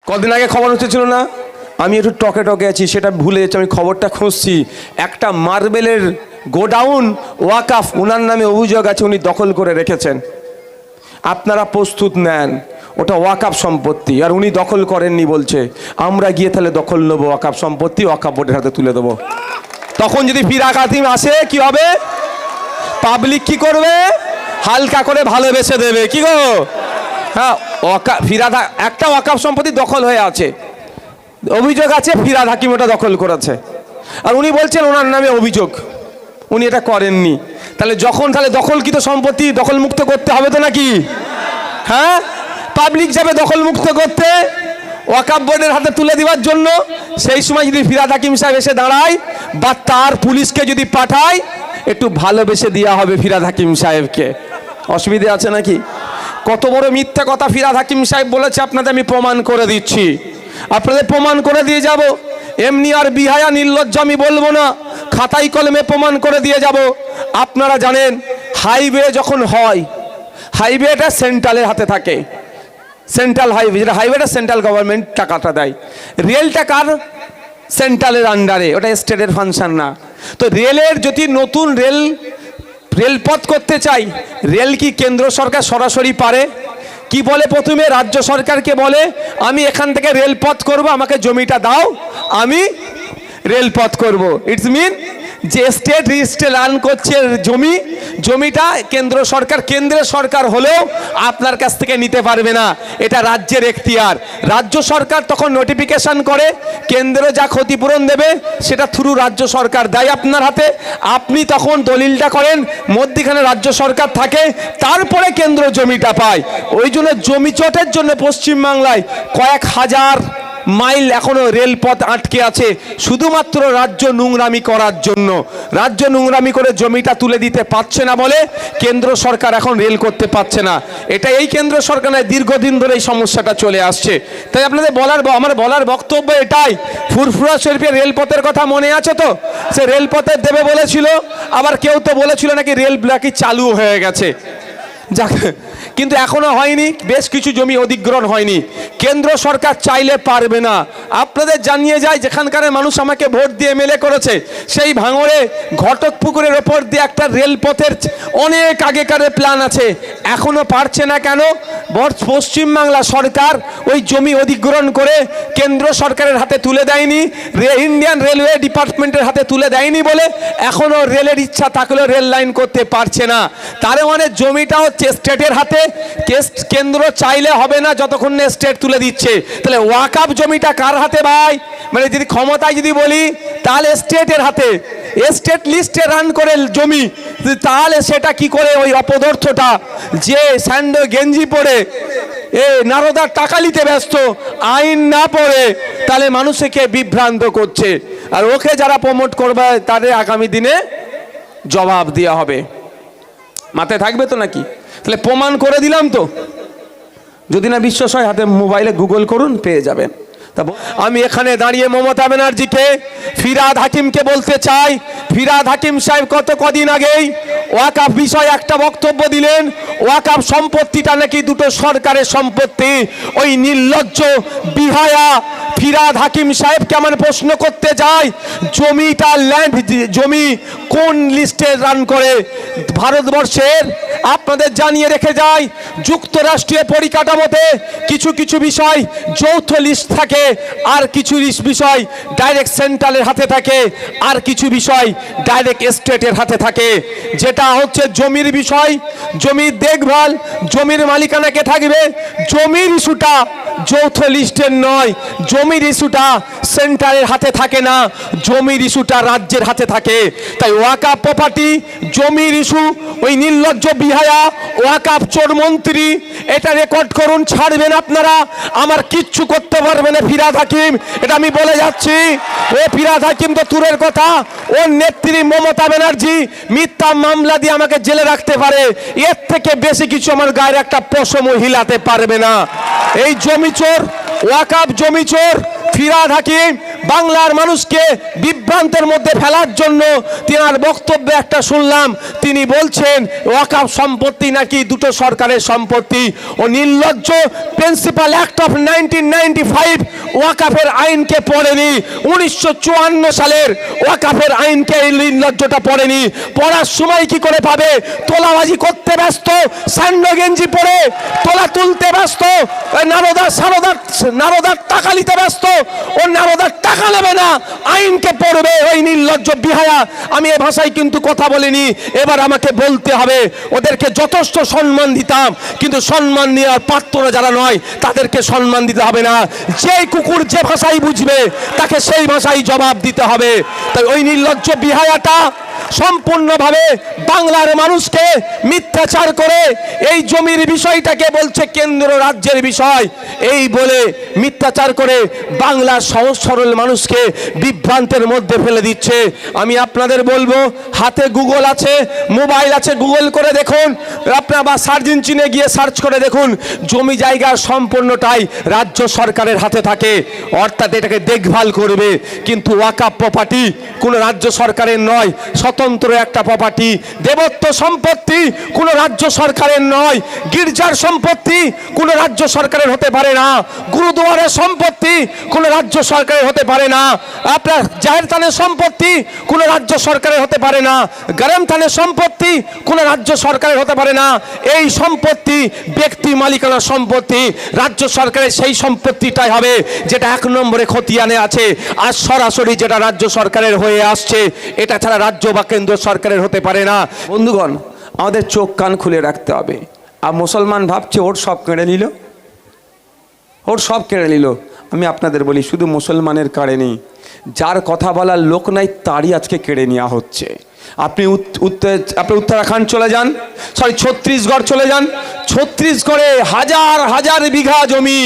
কদিন আগে খবর হচ্ছিল না, আমি একটু টকে টকে আছি, সেটা ভুলে যাচ্ছি, আমি খবরটা খুঁজছি। একটা মার্বেলের গোডাউন ওয়াকাফ ওনার নামে অভিযোগ আছে, উনি দখল করে রেখেছেন। আপনারা প্রস্তুত নেন, ওটা ওয়াকাফ সম্পত্তি, আর উনি দখল করেননি বলছে। আমরা গিয়ে তাহলে দখল নেবো ওয়াকাফ সম্পত্তি, ওয়াকাফ বোর্ডের হাতে তুলে দেবো। তখন যদি ফিরাদ হাকিম আসে কি হবে? পাবলিক কি করবে? হালকা করে ভালোবেসে দেবে। কি গো? হ্যাঁ, ফিরাদ একটা ওয়াকাফ সম্পত্তি দখল হয়ে আছে, অভিযোগ আছে ফিরাদ হাকিম ওটা দখল করেছে, আর উনি বলছেন ওনার নামে অভিযোগ, উনি এটা করেননি। তাহলে তাহলে দখলকৃত সম্পত্তি দখল মুক্ত করতে হবে তো নাকি? হ্যাঁ, পাবলিক যাবে দখল মুক্ত করতে ওয়াকাফ বোর্ডের হাতে তুলে দেওয়ার জন্য। সেই সময় যদি ফিরাদ হাকিম সাহেব এসে দাঁড়ায় বা তার পুলিশকে যদি পাঠায়, একটু ভালোবেসে দেওয়া হবে ফিরাদ হাকিম সাহেবকে। অসুবিধা আছে নাকি? কত বড় মিথ্যা কথা ফিরাদ হাকিম সাহেব বলেছে আপনাদের আমি প্রমাণ করে দিচ্ছি, আপনাদের প্রমাণ করে দিয়ে যাব। এমনি আর বিহায়া নির্লজ্জ আমি বলবো না, খাতায় কলমে প্রমাণ করে দিয়ে যাব। আপনারা জানেন হাইওয়ে যখন হয়, হাইওয়েটা সেন্ট্রালের হাতে থাকে, সেন্ট্রাল হাইওয়ে, যেটা হাইওয়েটা সেন্ট্রাল গভর্নমেন্ট টাকাটা দেয়। রেলটা কার? সেন্ট্রালের আন্ডারে, ওটা স্টেটের ফাংশন না। তো রেলের যদি নতুন রেলপথ করতে চাই, রেল কি কেন্দ্র সরকার সরাসরি পারে? কি বলে? প্রথমে রাজ্য সরকারকে বলে আমি এখান থেকে রেলপথ করব, আমাকে জমিটা দাও, আমি রেলপথ করব। ইটস মিন যে স্টেট রেজিস্ট্রে রান করছে জমিটা কেন্দ্রের সরকার হলেও আপনার কাছ থেকে নিতে পারবে না, এটা রাজ্যের এখতিয়ার। রাজ্য সরকার তখন নোটিফিকেশন করে, কেন্দ্র যা ক্ষতিপূরণ দেবে সেটা থ্রু রাজ্য সরকার দেয় আপনার হাতে। আপনি তখন দলিলটা করেন, মধ্যখানে রাজ্য সরকার থাকে, তারপরে কেন্দ্র জমিটা পায়। ওই জন্য জমি চটের জন্য পশ্চিমবাংলায় কয়েক হাজার মাইল এখনো রেলপথ আটকে আছে, শুধুমাত্র রাজ্য নোংরামি করার জন্য। রাজ্য নোংরামি করে জমিটা তুলে দিতে পারছে না বলে কেন্দ্র সরকার এখন রেল করতে পারছে না। এটা এই কেন্দ্র সরকারের দীর্ঘদিন ধরে এই সমস্যাটা চলে আসছে। তাই আপনাদের আমার বলার বক্তব্য এটাই, ফুরফুরা শরীফের রেলপথের কথা মনে আছে তো? সে রেলপথের দেবে বলেছিল, আবার কেউ তো বলেছিল নাকি রেল নাকি চালু হয়ে গেছে, যাক, কিন্তু এখনো হয়নি। বেশ কিছু জমি অধিগ্রহণ হয়নি, কেন্দ্র সরকার চাইলে পারবে না। আপনাদের জানিয়ে যায়, যেখানকার মানুষ আমাকে ভোট দিয়ে এমএলএ করেছে, সেই ভাঙড়ে ঘটকপুকুরের ওপর দিয়ে একটা রেলপথের অনেক আগেকার প্ল্যান আছে, এখনো পারছে না কেন? পশ্চিমবাংলা সরকার ওই জমি অধিগ্রহণ করে কেন্দ্র সরকারের হাতে তুলে দেয়নি, ইন্ডিয়ান রেলওয়ে ডিপার্টমেন্টের হাতে তুলে দেয়নি বলে এখনো রেলের ইচ্ছা থাকলেও রেল লাইন করতে পারছে না। তার মানে জমিটা হচ্ছে স্টেটের হাতে, কেন্দ্র চাইলে হবে না যতক্ষণ না স্টেট তুলে দিচ্ছে। তাহলে ওয়াকাফ জমিটা কার হাতে ভাই? মানে যদি ক্ষমতায় যদি বলি, তাহলে স্টেটের হাতে। স্টেট লিস্টে রান করে জমি, তাহলে সেটা কি করে ওই অপদার্থটা যে স্যান্ডো গেঞ্জি পরে নারদার টাকা নিতে ব্যস্ত, আইন না পড়ে, তাহলে মানুষকে বিভ্রান্ত করছে। আর ওকে যারা প্রমোট করবে তাদের আগামী দিনে জবাব দেওয়া হবে। মাথায় থাকবে তো নাকি? তাহলে প্রমাণ করে দিলাম তো, যদি না বিশ্বাস হয় হাতে মোবাইলে গুগল করুন, পেয়ে যাবেন। আমি এখানে দাঁড়িয়ে মমতা ব্যানার্জিকে, ফিরাদ হাকিমকে বলতে চাই, ফিরাদ হাকিম সাহেব কদিন আগেই ওয়াকাফ বিষয়ে একটা বক্তব্য দিলেন, ওয়াকাফ সম্পত্তিটা নাকি দুটো সরকারের সম্পত্তি। ওই নির্লজ্জ বিহায়া ফিরাদ হাকিম সাহেব কেমন প্রশ্ন করতে যায়, জমি কোন লিস্টে রান করে ভারতবর্ষের? আপনাদের জানিয়ে রেখে যায়, যুক্তরাষ্ট্রীয় পরিকাঠামোতে কিছু কিছু বিষয় যৌথ লিস্ট থাকে, আর কিছু বিষয় ডাইরেক্ট সেন্ট্রালের হাতে থাকে, আর কিছু বিষয় ডাইরেক্ট স্টেটের হাতে থাকে। যেটা হচ্ছে জমির বিষয়, জমির দেখভাল, জমির মালিকানা কে থাকবে, জমির ইস্যুটা যৌথ লিস্টের নয়, জমির ইস্যুটা সেন্ট্রালের হাতে থাকে না, জমির ইস্যুটা রাজ্যের হাতে থাকে। তাই ওয়াকাফ প্রপার্টি, জমির ইস্যু, ওই নির্লজ্জ বিহায়া ওয়াকাফ চোর মন্ত্রী, এটা রেকর্ড করুন, ছাড়বেন আপনারা, আমার কিচ্ছু করতে পারবে না ফিরাদ হাকিম, এটা আমি বলে যাচ্ছি। ও ফিরাদ হাকিম তো দূরের কথা, ওর নেত্রী মমতা ব্যানার্জি মিথ্যা মামলা দিয়ে আমাকে জেলে রাখতে পারে, এর থেকে বেশি কিছু আমার গায়ের একটা পশমও হিলাতে পারবে না। এই জমি চোর, ওয়াকাফ জমি চোর ফিরাদ হাকিম বাংলার মানুষকে বিভ্রান্তের মধ্যে ফেলার জন্য তিনার বক্তব্যে একটা শুনলাম, তিনি বলছেন ওয়াকফ সম্পত্তি নাকি দুটো সরকারের সম্পত্তি। ও নির্লজ্জ, প্রিন্সিপাল অ্যাক্ট অফ 1995 ওয়াকফের আইনকে পড়েনি, 1954 সালের ওয়াকফের আইনকে এই নির্লজ্জটা পড়েনি। পড়ার সময় কি করে পাবে? তোলাবাজি করতে ব্যস্ত, স্যান্ডো গেঞ্জি পরে তোলা তুলতে ব্যস্ত, নারদার টাকা নিতে ব্যস্ত। ও নারদার টাকা নেবে না, আইনকে পড়বে ওই নির্লজ্জ বিহায়া। আমি এ ভাষায় কিন্তু কথা বলিনি, এবার আমাকে বলতে হবে। ওদেরকে যথেষ্ট সম্মান দিতাম, কিন্তু সম্মান নেওয়ার পাত্র যারা নয় তাদেরকে সম্মান দিতে হবে না। যে কুকুর যে ভাষাই বুঝবে তাকে সেই ভাষাই জবাব দিতে হবে। তাই ওই নির্লজ্জ বিহায়াটা সম্পূর্ণভাবে বাংলার মানুষকে মিথ্যাচার করে এই জমির বিষয়টাকে বলছে কেন্দ্র রাজ্যের বিষয়, এই বলে মিথ্যাচার করে বাংলার সহজ সরল মানুষকে বিভ্রান্তের মধ্যে ফেলে দিচ্ছে। আমি আপনাদের বলবো, হাতে গুগল আছে, মোবাইল আছে, গুগল করে দেখুন আপনার, বা সার্চ ইঞ্জিনে গিয়ে সার্চ করে দেখুন, জমি জায়গার সম্পূর্ণটাই রাজ্য সরকারের হাতে থাকে, অর্থাৎ এটাকে দেখভাল করবে। কিন্তু ওয়াকফ প্রপার্টি কোনো রাজ্য সরকারের নয়, স্বতন্ত্র একটা প্রপার্টি। দেবত্ব সম্পত্তি কোনো রাজ্য সরকারের নয়, গির্জার সম্পত্তি কোনো রাজ্য সরকারের হতে পারে না, গুরুদুয়ারের সম্পত্তি কোনো রাজ্য সরকারের হতে পারে না, আপনার জাহের থানের সম্পত্তি কোনো রাজ্য সরকারের হতে পারে না, গরম থানের সম্পত্তি কোনো রাজ্য সরকারের হতে পারে না। এই সম্পত্তি ব্যক্তি মালিকানা সম্পত্তি, রাজ্য সরকারের সেই সম্পত্তিটাই হবে যেটা 1 নম্বরে খতিয়ানে আছে, আর সরাসরি যেটা রাজ্য সরকারের হয়ে আসছে, এটা ছাড়া রাজ্য বা কেন্দ্র সরকারের হতে পারে না। বন্ধুগণ, আমাদের চোখ কান খুলে রাখতে হবে। আর মুসলমান ভাবছে ওর সব কেড়ে নিল, ওর সব কেড়ে নিল। আমি আপনাদের বলি, শুধু মুসলমানের কাড়ে, যার কথা বলার লোক নাই তারই আজকে কেড়ে নেওয়া হচ্ছে। আপনি উত্তরাখণ্ড চলে যান, ছত্তিশগড় চলে যান, ছত্তিশগড়ে হাজার হাজার বিঘা জমি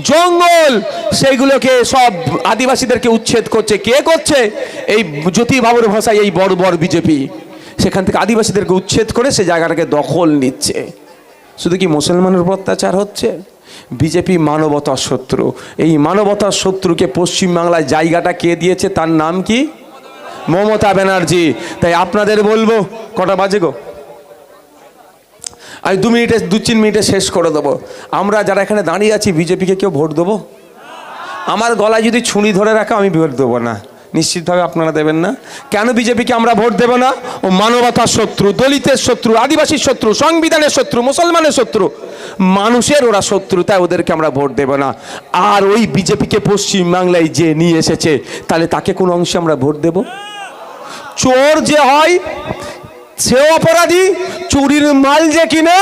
জঙ্গল, সেইগুলোকে সব আদিবাসীদেরকে উচ্ছেদ করছে। কে করছে? এই জ্যোতি বাবুর ভাষায় এই বড় বড় বিজেপি সেখান থেকে আদিবাসীদেরকে উচ্ছেদ করে সে জায়গাটাকে দখল নিচ্ছে। শুধু কি মুসলমানের উপর অত্যাচার হচ্ছে? বিজেপি মানবতার শত্রু। এই মানবতার শত্রুকে পশ্চিমবাংলায় জায়গাটা কে দিয়েছে? তার নাম কি? মমতা ব্যানার্জি। তাই আপনাদের বলবো, কটা বাজে গো? আমি 2-3 মিনিটে শেষ করে দেবো। আমরা যারা এখানে দাঁড়িয়ে আছি, বিজেপিকে কেউ ভোট দেবো? আমার গলায় যদি ছুরি ধরে রাখা, আমি ভোট দেবো না, নিশ্চিতভাবে আপনারা দেবেন না। কেন বিজেপিকে আমরা ভোট দেব না? ও মানবতার শত্রু, দলিতের শত্রু, আদিবাসীর শত্রু, সংবিধানের শত্রু, মুসলমানের শত্রু, মানুষের ওরা শত্রু, তাই ওদেরকে আমরা ভোট দেব না। আর ওই বিজেপিকে পশ্চিমবাংলায় যে নিয়ে এসেছে, তাহলে তাকে কোন অংশে আমরা ভোট দেব? চোর যে হয় সে অপরাধী, চুরির মাল যে কিনে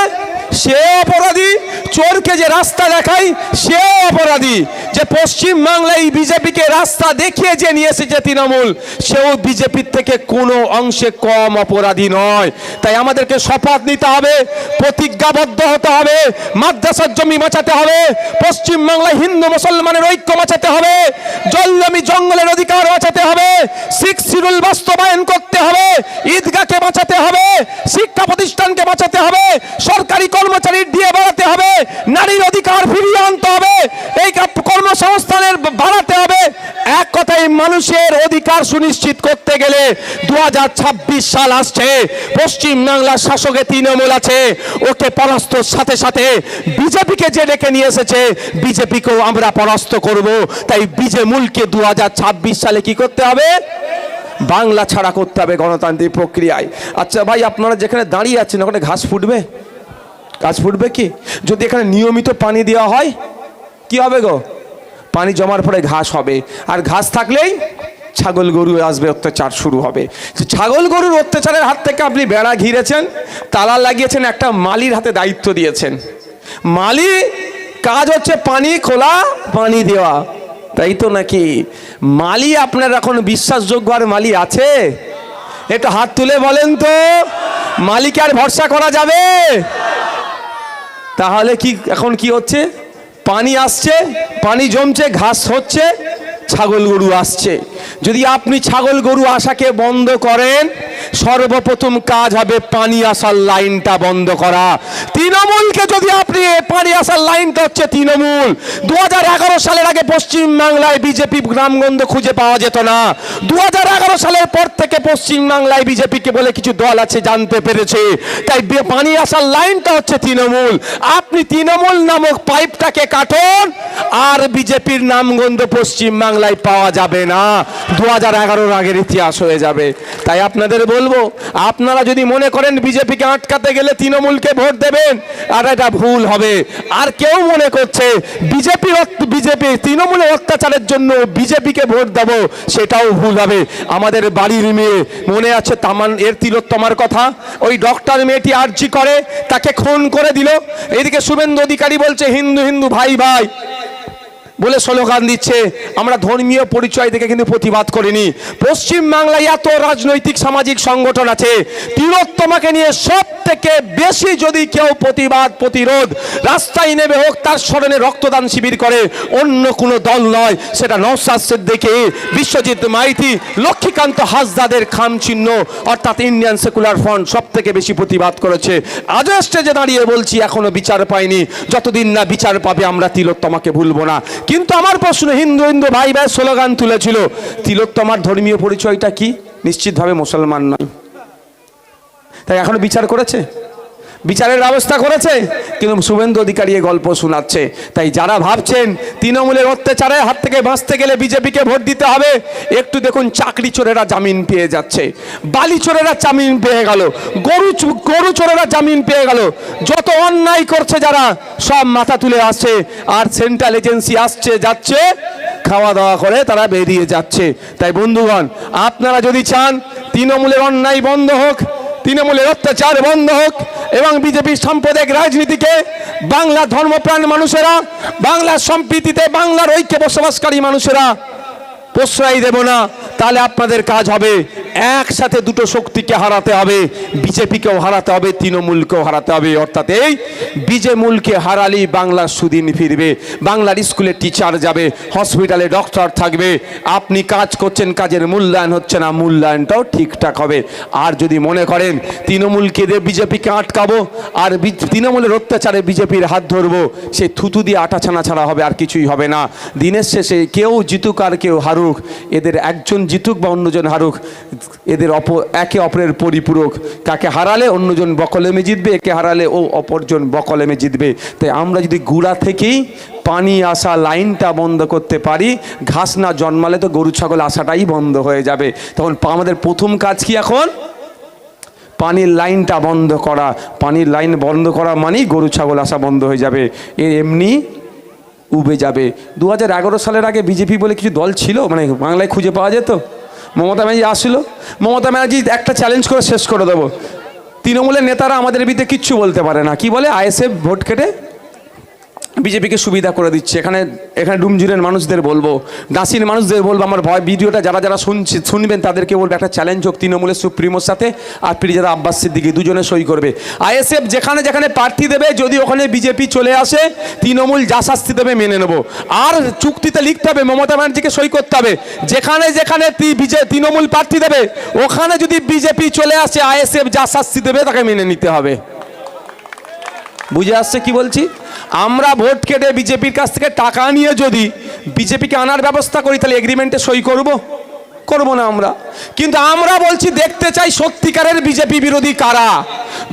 সে অপরাধী, চোরকে যে রাস্তা দেখায় সে অপরাধী। যে পশ্চিম বাংলায় বিজেপিকে রাস্তা দেখিয়ে যে নিয়ে এসেছে তৃণমূল, সেও বিজেপির থেকে কোনো অংশে কম অপরাধী নয়। তাই আমাদেরকে শপথ নিতে হবে, প্রতিজ্ঞাবদ্ধ হতে হবে, মাদ্রাসার জমি বাঁচাতে হবে, পশ্চিম বাংলায় হিন্দু মুসলমানের ঐক্য বাঁচাতে হবে, জলজমি জঙ্গলের অধিকার বাঁচাতে হবে, 6 শিডিউল বাস্তবায়ন করতে হবে, ঈদগাহকে বাঁচাতে হবে, শিক্ষা প্রতিষ্ঠানকে বাঁচাতে হবে, সরকারি কর্মচারীর দিয়ে বাড়াতে হবে, নারীর অধিকার ফিরিয়ে আনতে হবে, এই কর্মসংস্থানের বাড়াতে হবে। এক কথায় মানুষের অধিকার সুনিশ্চিত করতে গেলে 2026 সাল আসছে। পশ্চিম বাংলার শাসকে তৃণমূল আছে, ওকে পরাস্তর সাথে সাথে বিজেপিকে যে ডেকে নিয়ে এসেছে, বিজেপিকেও আমরা পরাস্ত করব। তাই বিজেমূলকে 2026 সালে কি করতে হবে? বাংলা ছাড়া করতে হবে গণতান্ত্রিক প্রক্রিয়ায়। আচ্ছা ভাই, আপনারা যেখানে দাঁড়িয়ে আছেন ওখানে ঘাস ফুটবে? গাছ ফুটবে কি? যদি এখানে নিয়মিত পানি দেওয়া হয় কি হবে গো? পানি জমার পরে ঘাস হবে, আর ঘাস থাকলেই ছাগল গরু আসবে, অত্যাচার শুরু হবে। ছাগল গরুর অত্যাচারের হাত থেকে আপনি বেড়া ঘিরেছেন, তালা লাগিয়েছেন, একটা মালির হাতে দায়িত্ব দিয়েছেন। মালি কাজ হচ্ছে পানি খোলা, পানি দেওয়া, তাই তো নাকি? মালি আপনার এখন বিশ্বাসযোগ্য আর মালি আছে? একটু হাত তুলে বলেন তো, মালিকে আর ভরসা করা যাবে? তাহলে কি এখন কি হচ্ছে? পানি আসছে, পানি জমছে, ঘাস হচ্ছে, ছাগল গরু আসছে। যদি আপনি ছাগল গরু আসাকে বন্ধ করেন, সর্বপ্রথম কাজ হবে পানি আসার লাইনটা বন্ধ করা। তৃণমূলকে যদি আপনি পানি আসার লাইনটা হচ্ছে তৃণমূল। 2011 সালের আগে পশ্চিম বাংলায় বিজেপি গ্রামগঞ্জ খুঁজে পাওয়া যেত না। 2011 সালের পর থেকে পশ্চিম বাংলায় বিজেপিকে বলে কিছু দল আছে জানতে পেরেছে, তাই পানি আসার লাইনটা হচ্ছে তৃণমূল। আপনি তৃণমূল নামক পাইপটাকে কাটুন, আর বিজেপির নামগন্ধ পশ্চিম বাংলায় পাওয়া যাবে না। 2011 আগের ইতিহাস হয়ে যাবে। তাই আপনাদের বলবো, আপনারা যদি মনে করেন বিজেপিকে আটকাতে গেলে তৃণমূলকে ভোট দেবেন, আর এটা ভুল হবে। আর কেউ মনে করছে বিজেপি তৃণমূলের অত্যাচারের জন্য বিজেপিকে ভোট দেব, সেটাও ভুল হবে। আমাদের বাড়ির মেয়ে মনে আছে তামান এর তিলোত্তমার কথা, ওই ডক্টর মেয়েটি আর্জি করে তাকে খুন করে দিল। এদিকে শুভেন্দু অধিকারী বলছে হিন্দু হিন্দু ভাই ভাই বলে স্লোগান দিচ্ছে। আমরা ধর্মীয় পরিচয় থেকে কিন্তু প্রতিবাদ করিনি। পশ্চিম বাংলায় এত রাজনৈতিক সামাজিক সংগঠন আছে, তিলোত্তমাকে নিয়ে সব থেকে বেশি যদি কেউ প্রতিবাদ প্রতিরোধ রাস্তায় নেমে হোক, তার স্মরণে রক্তদান শিবির করে অন্য কোনো দল নয়, সেটা নওশাদ সিদ্দিকী, বিশ্বজিৎ মাইতি, লক্ষ্মীকান্ত হাসদাদের খাম চিহ্ন অর্থাৎ ইন্ডিয়ান সেকুলার ফ্রন্ট সব থেকে বেশি প্রতিবাদ করেছে। আজও স্টেজে দাঁড়িয়ে বলছি এখনো বিচার পায়নি, যতদিন না বিচার পাবে আমরা তিলোত্তমাকে ভুলবো না। কিন্তু আমার প্রশ্ন, হিন্দু হিন্দু ভাই ভাই স্লোগান তুলেছিল, তিলোত্তমার ধর্মীয় পরিচয়টা কি? নিশ্চিতভাবে মুসলমান নয়। তাই এখনো বিচার করেছে, বিচারের ব্যবস্থা করেছে, কিন্তু শুভেন্দু অধিকারী গল্প শোনাচ্ছে। তাই যারা ভাবছেন তৃণমূলের অত্যাচারের হাত থেকে বাঁচতে গেলে বিজেপিকে ভোট দিতে হবে, একটু দেখুন চাকরি চোরেরা জামিন পেয়ে যাচ্ছে, বালি চোরেরা জামিন পেয়ে গেল, গরু চোরেরা জামিন পেয়ে গেল, যত অন্যায় করছে যারা সব মাথা তুলে আসছে, আর সেন্ট্রাল এজেন্সি আসছে যাচ্ছে, খাওয়া দাওয়া করে তারা বেরিয়ে যাচ্ছে। তাই বন্ধুগণ, আপনারা যদি চান তৃণমূলের অন্যায় বন্ধ হোক, তৃণমূলের অত্যাচার বন্ধ হোক এবং বিজেপির সাম্প্রদায়িক রাজনীতিকে বাংলা ধর্মপ্রাণ মানুষেরা, বাংলার সম্প্রীতিতে বাংলার ঐক্যে বসবাসকারী মানুষেরা প্রশ্রয় দেব না, তাহলে আপনাদের কাজ হবে একসাথে দুটো শক্তিকে হারাতে হবে, বিজেপিকেও হারাতে হবে, তৃণমূলকেও হারাতে হবে। অর্থাৎ এই বিজেমূলকে হারালেই বাংলার সুদিন ফিরবে, বাংলার স্কুলে টিচার যাবে, হসপিটালে ডক্টর থাকবে। আপনি কাজ করছেন, কাজের মূল্যায়ন হচ্ছে না, মূল্যায়নটাও ঠিকঠাক হবে। আর যদি মনে করেন তৃণমূলকে দিয়ে বিজেপিকে আটকাবো আর তৃণমূলের অত্যাচারে বিজেপির হাত ধরবো, সেই থুতু দিয়ে আটা ছানা ছাড়া হবে, আর কিছুই হবে না। দিনের শেষে কেউ জিতুক আর কেউ হারুক, এদের একজন জিতুক বা অন্যজন হারুক, এদের একে অপরের পরিপূরক। কাকে হারালে অন্যজন বকলেমে জিতবে, একে হারালে ও অপরজন বকলেমে জিতবে। তাই আমরা যদি গুড়া থেকেই পানি আসা লাইনটা বন্ধ করতে পারি, ঘাস না জন্মালে তো গরু ছাগল আসাটাই বন্ধ হয়ে যাবে। তখন আমাদের প্রথম কাজ কি? এখন পানির লাইনটা বন্ধ করা। পানির লাইন বন্ধ করা মানেই গরু ছাগল আসা বন্ধ হয়ে যাবে, এমনি উবে যাবে। 2011 সালের আগে বিজেপি বলে কিছু দল ছিল, মানে বাংলায় খুঁজে পাওয়া যেত। মমতা ব্যানার্জি আসলো, মমতা ব্যানার্জি একটা চ্যালেঞ্জ করে শেষ করে দেবো, তৃণমূলের নেতারা আমাদের বিরুদ্ধে কিচ্ছু বলতে পারে না। কি বলে? আইএসএফ ভোট কেটে বিজেপিকে সুবিধা করে দিচ্ছে। এখানে ডুমজুরের মানুষদের বলবো, ডাসির মানুষদের বলবো, আমার ভয় ভিডিওটা যারা শুনবেন তাদেরকে বলবো একটা চ্যালেঞ্জ হোক তৃণমূলের সুপ্রিমোর সাথে আর পিরিজাদা আব্বাস সিদ্দিকী দুজনে সই করবে। আইএসএফ যেখানে যেখানে প্রার্থী দেবে, যদি ওখানে বিজেপি চলে আসে, তৃণমূল যা শাস্তি দেবে মেনে নেবো। আর চুক্তিতে লিখতে হবে, মমতা ব্যানার্জিকে সই করতে হবে, যেখানে যেখানে তৃণমূল প্রার্থী দেবে ওখানে যদি বিজেপি চলে আসে, আইএসএফ যা শাস্তি দেবে তাকে মেনে নিতে হবে। বুঝে আসছে কি বলছি? আমরা ভোট কেটে বিজেপির কাছ থেকে টাকা নিয়ে যদি বিজেপিকে আনার ব্যবস্থা করি, তাহলে এগ্রিমেন্টে সই করবো না আমরা। কিন্তু আমরা বলছি দেখতে চাই সত্যিকারের বিজেপি বিরোধী কারা,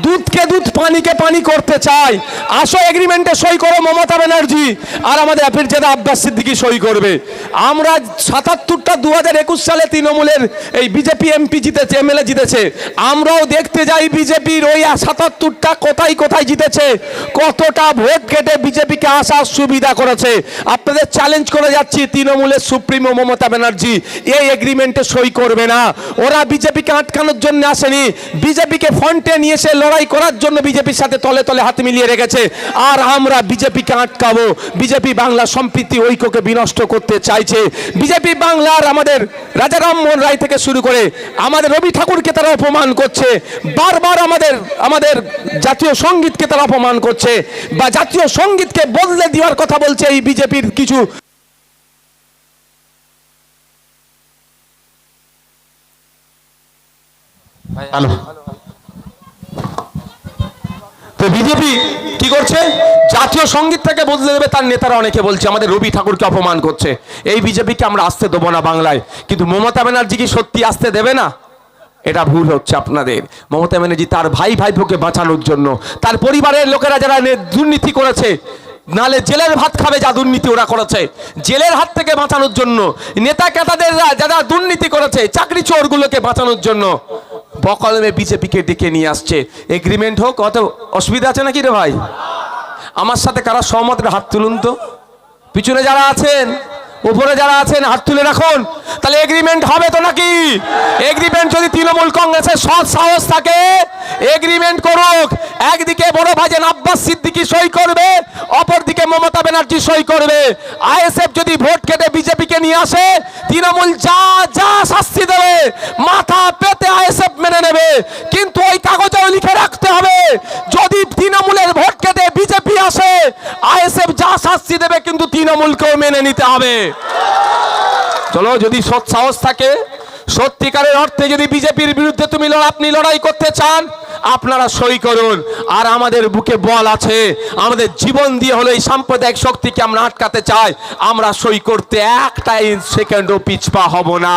দুধকে দুধ পানিকে পানি করতে চাই। আসো এগ্রিমেন্টে সই করো মমতা ব্যানার্জি, আর আমাদের পিরিজাদা আব্বাস সিদ্দিকী সই করবে। আমরা 77টা 2021 সালে তৃণমূলের এই বিজেপি এমপি জিতেছে, এমএলএ জিতেছে। আমরাও দেখতে যাই বিজেপির ওই 77টা কোথায় কোথায় জিতেছে, কতটা ভোট কেটে বিজেপিকে আসার সুবিধা করেছে। আপনাদের চ্যালেঞ্জ করে যাচ্ছি, তৃণমূলের সুপ্রিমো মমতা ব্যানার্জি এই এগ্রিমেন্টে সই করবে না। ওরা বিজেপিকে আটকানোর জন্য আসেনি, বিজেপিকে ফ্রন্টে নিয়ে এসে লড়াই করার জন্য বিজেপির সাথে তলে তলে হাত মিলিয়ে রেখেছে। আর আমরা বিজেপিকে আটকাবো। বিজেপি বাংলা সম্প্রীতি ঐক্যকে বিনষ্ট করতে চাইছে। বিজেপি বাংলার আমাদের রাজা রামমোহন রায় থেকে শুরু করে আমাদের রবি ঠাকুরকে তারা অপমান করছে, বারবার আমাদের জাতীয় সঙ্গীতকে তারা অপমান করছে, বা জাতীয় সঙ্গীতকে বদলে দেওয়ার কথা বলছে এই বিজেপির কিছু। ভাই হ্যালো। তো বিজেপি কি করছে? জাতীয় সঙ্গীত থেকে বদলে দেবে তার নেতারা অনেকে বলছে, আমাদের রবি ঠাকুরকে অপমান করছে। এই বিজেপিকে আমরা আসতে দেবো না বাংলায়। কিন্তু মমতা ব্যানার্জি কি সত্যি আসতে দেবে না? এটা ভুল হচ্ছে আপনাদের। মমতা ব্যানার্জি তার ভাইপোকে বাঁচানোর জন্য, তার পরিবারের লোকেরা যারা দুর্নীতি করেছে, নালে জেলের ভাত খাবে, যা দুর্নীতি ওরা করেছে, জেলের হাত থেকে বাঁচানোর জন্য, নেতা কেতাদের যারা দুর্নীতি করেছে, চাকরি চোরগুলোকে বাঁচানোর জন্য বকলমে বিজেপিকে ডেকে নিয়ে আসছে। এগ্রিমেন্ট হোক, অত অসুবিধা আছে নাকি রে ভাই? আমার সাথে কারা সহমত? হাত তুলুন তো। পিছনে যারা আছেন, উপরে যারা আছেন, হাত তুলে রাখুন। তাহলে এগ্রিমেন্ট হবে তো নাকি? এগ্রিমেন্ট যদি তৃণমূল কংগ্রেসের সৎ সাহস থাকে, এগ্রিমেন্ট করুক। একদিকে বড় ভাইজান আব্বাস সিদ্দিকী সই করবে, অপরদিকে মমতা ব্যানার্জি সই করবে। আইএসএফ যদি ভোট কেটে বিজেপিকে নিয়ে আসে, তৃণমূল যা যা শাস্তি দেবে মাথা পেতে আইএসএফ মেনে নেবে। কিন্তু ওই কাগজেও লিখে রাখতে হবে, যদি তৃণমূলের ভোট কেটে বিজেপি আসে, আইএসএফ যা শাস্তি দেবে কিন্তু তৃণমূলকেও মেনে নিতে হবে। চলো, যদি সৎ সাহস থাকে, সত্যিকারের অর্থে যদি বিজেপির বিরুদ্ধে আপনি লড়াই করতে চান, আপনারা সই করুন। আর আমাদের বুকে বল আছে, আমাদের জীবন দিয়ে হলো এই সাম্প্রদায়িক শক্তিকে আমরা আটকাতে চাই। আমরা সই করতে একটা সেকেন্ডও পিছপা হব না।